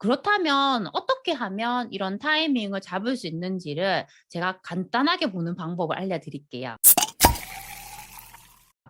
그렇다면 어떻게 하면 이런 타이밍을 잡을 수 있는지를 제가 간단하게 보는 방법을 알려드릴게요.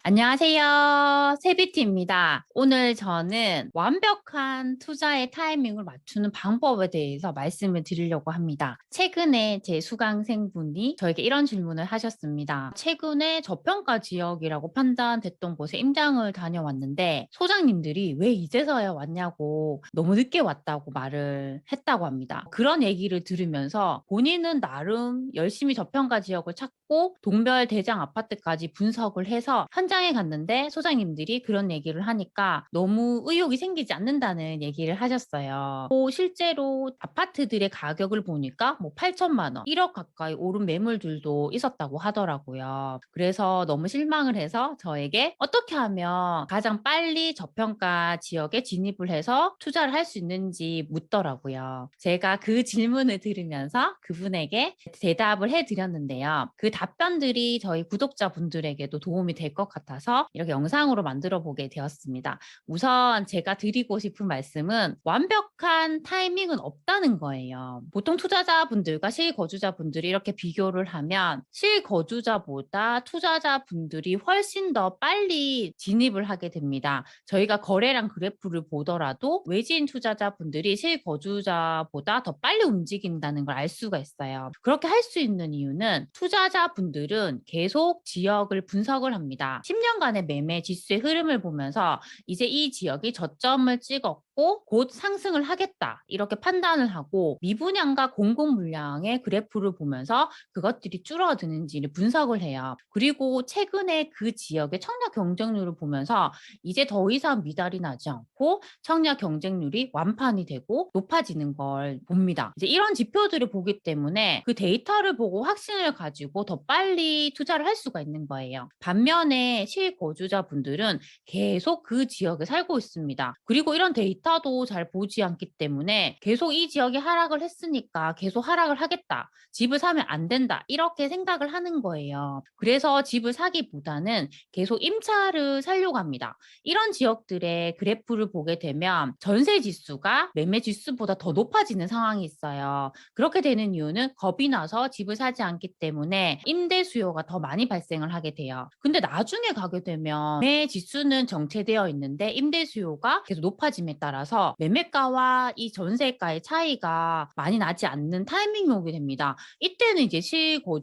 안녕하세요. 세비티입니다. 오늘 저는 완벽한 투자의 타이밍을 맞추는 방법에 대해서 말씀을 드리려고 합니다. 최근에 제 수강생분이 저에게 이런 질문을 하셨습니다. 최근에 저평가 지역이라고 판단됐던 곳에 임장을 다녀왔는데 소장님들이 왜 이제서야 왔냐고 너무 늦게 왔다고 말을 했다고 합니다. 그런 얘기를 들으면서 본인은 나름 열심히 저평가 지역을 찾고 동별 대장 아파트까지 분석을 해서 현장에 갔는데 소장님들이 그런 얘기를 하니까 너무 의욕이 생기지 않는다는 얘기를 하셨어요. 실제로 아파트들의 가격을 보니까 뭐 8천만 원, 1억 가까이 오른 매물들도 있었다고 하더라고요. 그래서 너무 실망을 해서 저에게 어떻게 하면 가장 빨리 저평가 지역에 진입을 해서 투자를 할 수 있는지 묻더라고요. 제가 그 질문을 들으면서 그분에게 대답을 해드렸는데요. 그 답변들이 저희 구독자분들에게도 도움이 될 것 같아서 이렇게 영상으로 만들어 보게 되었습니다. 우선 제가 드리고 싶은 말씀은 완벽한 타이밍은 없다는 거예요. 보통 투자자분들과 실거주자분들이 이렇게 비교를 하면 실거주자보다 투자자분들이 훨씬 더 빨리 진입을 하게 됩니다. 저희가 거래량 그래프를 보더라도 외지인 투자자분들이 실거주자보다 더 빨리 움직인다는 걸 알 수가 있어요. 그렇게 할 수 있는 이유는 투자자분들은 계속 지역을 분석을 합니다. 10년간의 매매 지수의 흐름을 보면서 이제 이 지역이 저점을 찍었고 곧 상승을 하겠다 이렇게 판단을 하고 미분양과 공급 물량의 그래프를 보면서 그것들이 줄어드는지를 분석을 해요. 그리고 최근에 그 지역의 청약 경쟁률을 보면서 이제 더 이상 미달이 나지 않고 청약 경쟁률이 완판이 되고 높아지는 걸 봅니다. 이제 이런 지표들을 보기 때문에 그 데이터를 보고 확신을 가지고 더 빨리 투자를 할 수가 있는 거예요. 반면에 실거주자분들은 계속 그 지역에 살고 있습니다. 그리고 이런 데이터도 잘 보지 않기 때문에 계속 이 지역이 하락을 했으니까 계속 하락을 하겠다. 집을 사면 안 된다. 이렇게 생각을 하는 거예요. 그래서 집을 사기보다는 계속 임차를 살려고 합니다. 이런 지역들의 그래프를 보게 되면 전세 지수가 매매 지수보다 더 높아지는 상황이 있어요. 그렇게 되는 이유는 겁이 나서 집을 사지 않기 때문에 임대 수요가 더 많이 발생을 하게 돼요. 근데 나중에 가게 되면 매매 지수는 정체되어 있는데 임대 수요가 계속 높아짐에 따라서 매매가와 이 전세가의 차이가 많이 나지 않는 타이밍이 오게 됩니다. 이때는 이제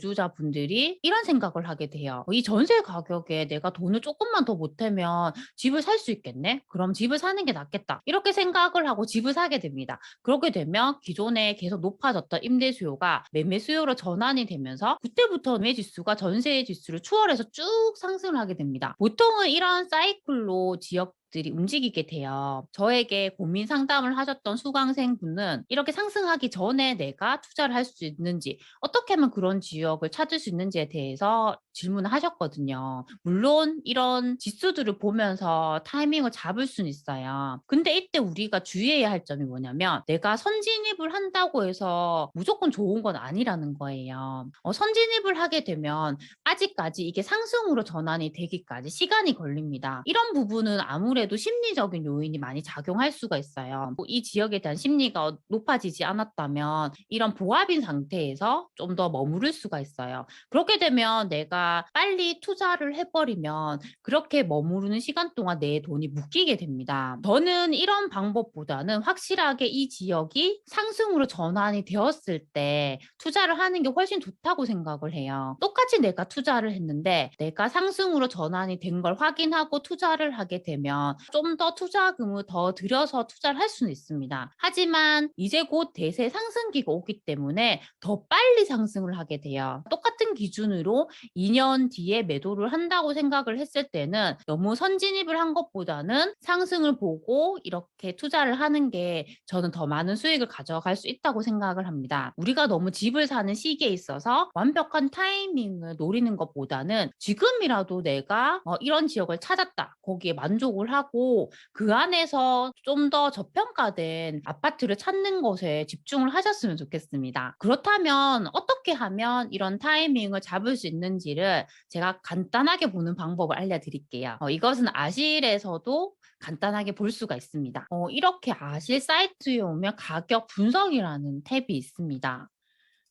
실거주자분들이 이런 생각을 하게 돼요. 이 전세 가격에 내가 돈을 조금만 더 보태면 집을 살 수 있겠네? 그럼 집을 사는 게 낫겠다. 이렇게 생각을 하고 집을 사게 됩니다. 그렇게 되면 기존에 계속 높아졌던 임대 수요가 매매 수요로 전환이 되면서 그때부터 매매 지수가 전세 지수를 추월해서 쭉 상승을 하게 됩니다. 보통은 이런 사이클로 지역들이 움직이게 돼요. 저에게 고민 상담을 하셨던 수강생분은 이렇게 상승하기 전에 내가 투자를 할 수 있는지, 어떻게 하면 그런 지역을 찾을 수 있는지에 대해서 질문을 하셨거든요. 물론 이런 지수들을 보면서 타이밍을 잡을 수는 있어요. 근데 이때 우리가 주의해야 할 점이 뭐냐면 내가 선진입을 한다고 해서 무조건 좋은 건 아니라는 거예요. 선진입을 하게 되면 아직까지 이게 상승으로 전환이 되기까지 시간이 걸립니다. 이런 부분은 아무래도 심리적인 요인이 많이 작용할 수가 있어요. 이 지역에 대한 심리가 높아지지 않았다면 이런 보합인 상태에서 좀 더 머무를 수가 있어요. 그렇게 되면 내가 빨리 투자를 해버리면 그렇게 머무르는 시간 동안 내 돈이 묶이게 됩니다. 저는 이런 방법보다는 확실하게 이 지역이 상승으로 전환이 되었을 때 투자를 하는 게 훨씬 좋다고 생각을 해요. 똑같이 내가 투자를 했는데 내가 상승으로 전환이 된 걸 확인하고 투자를 하게 되면 좀 더 투자금을 더 들여서 투자를 할 수는 있습니다. 하지만 이제 곧 대세 상승기가 오기 때문에 더 빨리 상승을 하게 돼요. 똑같은 기준으로 2년 뒤에 매도를 한다고 생각을 했을 때는 너무 선진입을 한 것보다는 상승을 보고 이렇게 투자를 하는 게 저는 더 많은 수익을 가져갈 수 있다고 생각을 합니다. 우리가 너무 집을 사는 시기에 있어서 완벽한 타이밍을 노리는 것보다는 지금이라도 내가 이런 지역을 찾았다. 거기에 만족을 하고 그 안에서 좀 더 저평가된 아파트를 찾는 것에 집중을 하셨으면 좋겠습니다. 그렇다면 어떻게 어떻게 하면 이런 타이밍을 잡을 수 있는지를 제가 간단하게 보는 방법을 알려드릴게요. 이것은 아실에서도 간단하게 볼 수가 있습니다. 이렇게 아실 사이트에 오면 가격 분석이라는 탭이 있습니다.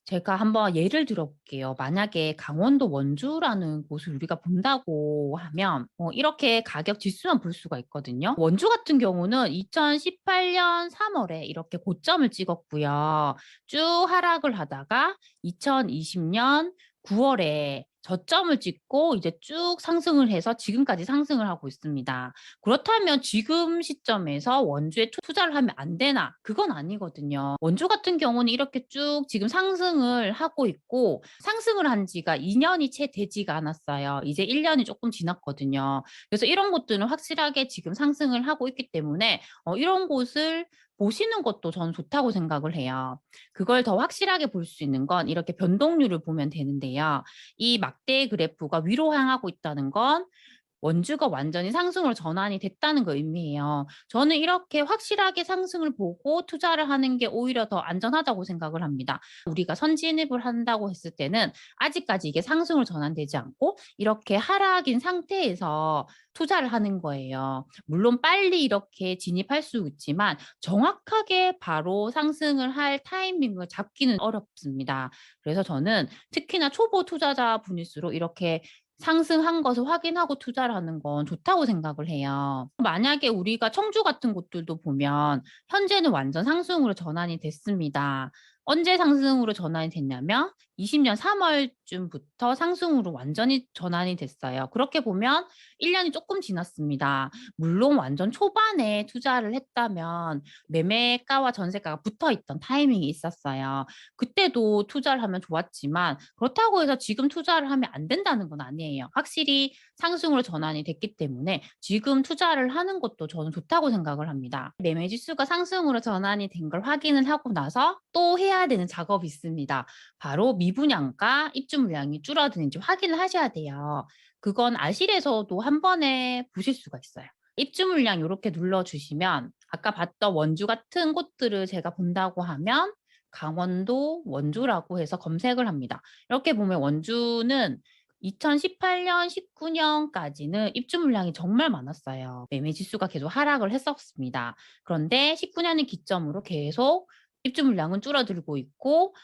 제가 한번 예를 들어 볼게요. 만약에 강원도 원주라는 곳을 우리가 본다고 하면 이렇게 가격 지수만 볼 수가 있거든요. 원주 같은 경우는 2018년 3월에 이렇게 고점을 찍었고요. 쭉 하락을 하다가 2020년 9월에 저점을 찍고 이제 쭉 상승을 해서 지금까지 상승을 하고 있습니다. 그렇다면 지금 시점에서 원주에 투자를 하면 안 되나? 그건 아니거든요. 원주 같은 경우는 이렇게 쭉 지금 상승을 하고 있고 상승을 한 지가 2년이 채 되지가 않았어요. 이제 1년이 조금 지났거든요. 그래서 이런 곳들은 확실하게 지금 상승을 하고 있기 때문에 이런 곳을 보시는 것도 저는 좋다고 생각을 해요. 그걸 더 확실하게 볼 수 있는 건 이렇게 변동률을 보면 되는데요. 이 막대 그래프가 위로 향하고 있다는 건 원주가 완전히 상승으로 전환이 됐다는 걸 의미해요. 저는 이렇게 확실하게 상승을 보고 투자를 하는 게 오히려 더 안전하다고 생각을 합니다. 우리가 선진입을 한다고 했을 때는 아직까지 이게 상승으로 전환되지 않고 이렇게 하락인 상태에서 투자를 하는 거예요. 물론 빨리 이렇게 진입할 수 있지만 정확하게 바로 상승을 할 타이밍을 잡기는 어렵습니다. 그래서 저는 특히나 초보 투자자분일수록 이렇게 상승한 것을 확인하고 투자를 하는 건 좋다고 생각을 해요. 만약에 우리가 청주 같은 곳들도 보면 현재는 완전 상승으로 전환이 됐습니다. 언제 상승으로 전환이 됐냐면 20년 3월쯤부터 상승으로 완전히 전환이 됐어요. 그렇게 보면 1년이 조금 지났습니다. 물론 완전 초반에 투자를 했다면 매매가와 전세가가 붙어 있던 타이밍이 있었어요. 그때도 투자를 하면 좋았지만 그렇다고 해서 지금 투자를 하면 안 된다는 건 아니에요. 확실히 상승으로 전환이 됐기 때문에 지금 투자를 하는 것도 저는 좋다고 생각을 합니다. 매매 지수가 상승으로 전환이 된 걸 확인을 하고 나서 또 해야 되는 작업이 있습니다. 바로 미분양가 입주 물량이 줄어드는지 확인을 하셔야 돼요. 그건 아실에서도 한 번에 보실 수가 있어요. 입주 물량 이렇게 눌러주시면 아까 봤던 원주 같은 곳들을 제가 본다고 하면 강원도 원주라고 해서 검색을 합니다. 이렇게 보면 원주는 2018년, 19년까지는 입주 물량이 정말 많았어요. 매매 지수가 계속 하락을 했었습니다. 그런데 19년을 기점으로 계속 입주 물량은 줄어들고 있고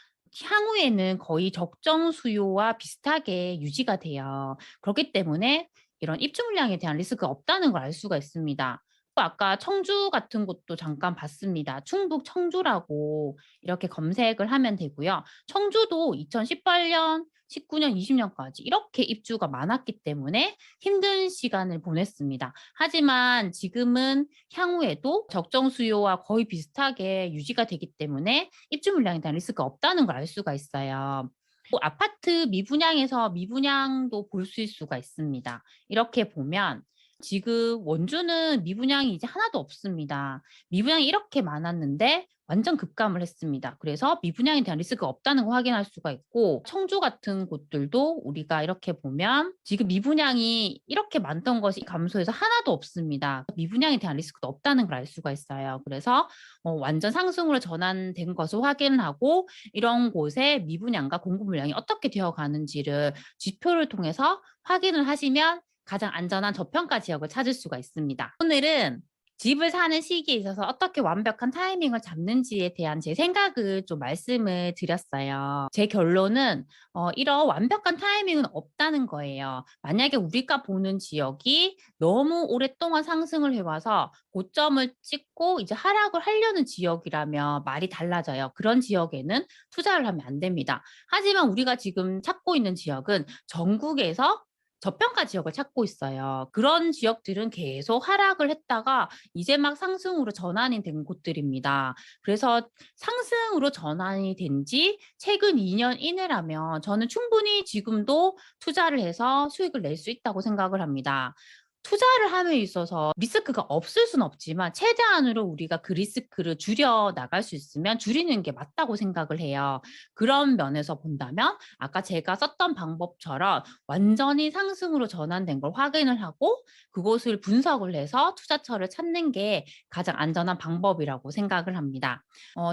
향후에는 거의 적정 수요와 비슷하게 유지가 돼요. 그렇기 때문에 이런 입주 물량에 대한 리스크가 없다는 걸 알 수가 있습니다. 또 아까 청주 같은 곳도 잠깐 봤습니다. 충북 청주라고 이렇게 검색을 하면 되고요. 청주도 2018년, 19년, 20년까지 이렇게 입주가 많았기 때문에 힘든 시간을 보냈습니다. 하지만 지금은 향후에도 적정 수요와 거의 비슷하게 유지가 되기 때문에 입주 물량에 대한 리스크가 없다는 걸 알 수가 있어요. 또 아파트 미분양에서 미분양도 볼 수가 있습니다. 이렇게 보면 지금 원주는 미분양이 이제 하나도 없습니다. 미분양이 이렇게 많았는데 완전 급감을 했습니다. 그래서 미분양에 대한 리스크가 없다는 걸 확인할 수가 있고 청주 같은 곳들도 우리가 이렇게 보면 지금 미분양이 이렇게 많던 것이 감소해서 하나도 없습니다. 미분양에 대한 리스크도 없다는 걸 알 수가 있어요. 그래서 완전 상승으로 전환된 것을 확인하고 이런 곳에 미분양과 공급 물량이 어떻게 되어 가는지를 지표를 통해서 확인을 하시면 가장 안전한 저평가 지역을 찾을 수가 있습니다. 오늘은 집을 사는 시기에 있어서 어떻게 완벽한 타이밍을 잡는지에 대한 제 생각을 좀 말씀을 드렸어요. 제 결론은 이런 완벽한 타이밍은 없다는 거예요. 만약에 우리가 보는 지역이 너무 오랫동안 상승을 해와서 고점을 찍고 이제 하락을 하려는 지역이라면 말이 달라져요. 그런 지역에는 투자를 하면 안 됩니다. 하지만 우리가 지금 찾고 있는 지역은 전국에서 저평가 지역을 찾고 있어요. 그런 지역들은 계속 하락을 했다가 이제 막 상승으로 전환이 된 곳들입니다. 그래서 상승으로 전환이 된 지 최근 2년 이내라면 저는 충분히 지금도 투자를 해서 수익을 낼 수 있다고 생각을 합니다. 투자를 함에 있어서 리스크가 없을 수는 없지만 최대한으로 우리가 그 리스크를 줄여 나갈 수 있으면 줄이는 게 맞다고 생각을 해요. 그런 면에서 본다면 아까 제가 썼던 방법처럼 완전히 상승으로 전환된 걸 확인을 하고 그것을 분석을 해서 투자처를 찾는 게 가장 안전한 방법이라고 생각을 합니다.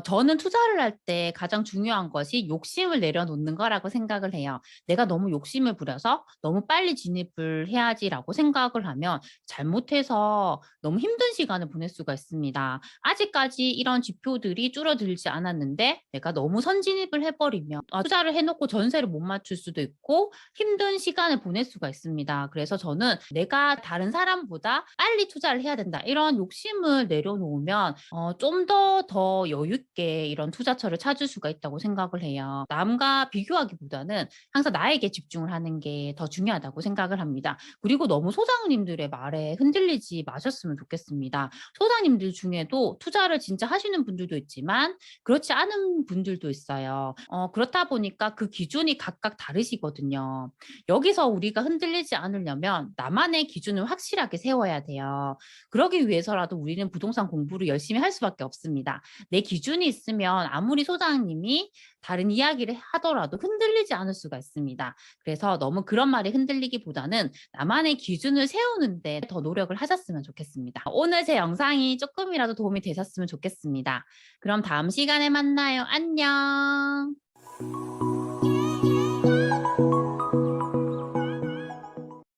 저는 투자를 할 때 가장 중요한 것이 욕심을 내려놓는 거라고 생각을 해요. 내가 너무 욕심을 부려서 너무 빨리 진입을 해야지라고 생각을 하면 잘못해서 너무 힘든 시간을 보낼 수가 있습니다. 아직까지 이런 지표들이 줄어들지 않았는데 내가 너무 선진입을 해버리면 투자를 해놓고 전세를 못 맞출 수도 있고 힘든 시간을 보낼 수가 있습니다. 그래서 저는 내가 다른 사람보다 빨리 투자를 해야 된다. 이런 욕심을 내려놓으면 좀 더 여유 있게 이런 투자처를 찾을 수가 있다고 생각을 해요. 남과 비교하기보다는 항상 나에게 집중을 하는 게 더 중요하다고 생각을 합니다. 그리고 너무 소장님들의 말에 흔들리지 마셨으면 좋겠습니다. 소장님들 중에도 투자를 진짜 하시는 분들도 있지만 그렇지 않은 분들도 있어요. 그렇다 보니까 그 기준이 각각 다르시거든요. 여기서 우리가 흔들리지 않으려면 나만의 기준을 확실하게 세워야 돼요. 그러기 위해서라도 우리는 부동산 공부를 열심히 할 수밖에 없습니다. 내 기준이 있으면 아무리 소장님이 다른 이야기를 하더라도 흔들리지 않을 수가 있습니다. 그래서 너무 그런 말에 흔들리기보다는 나만의 기준을 세우는데 더 노력을 하셨으면 좋겠습니다. 오늘 제 영상이 조금이라도 도움이 되셨으면 좋겠습니다. 그럼 다음 시간에 만나요. 안녕.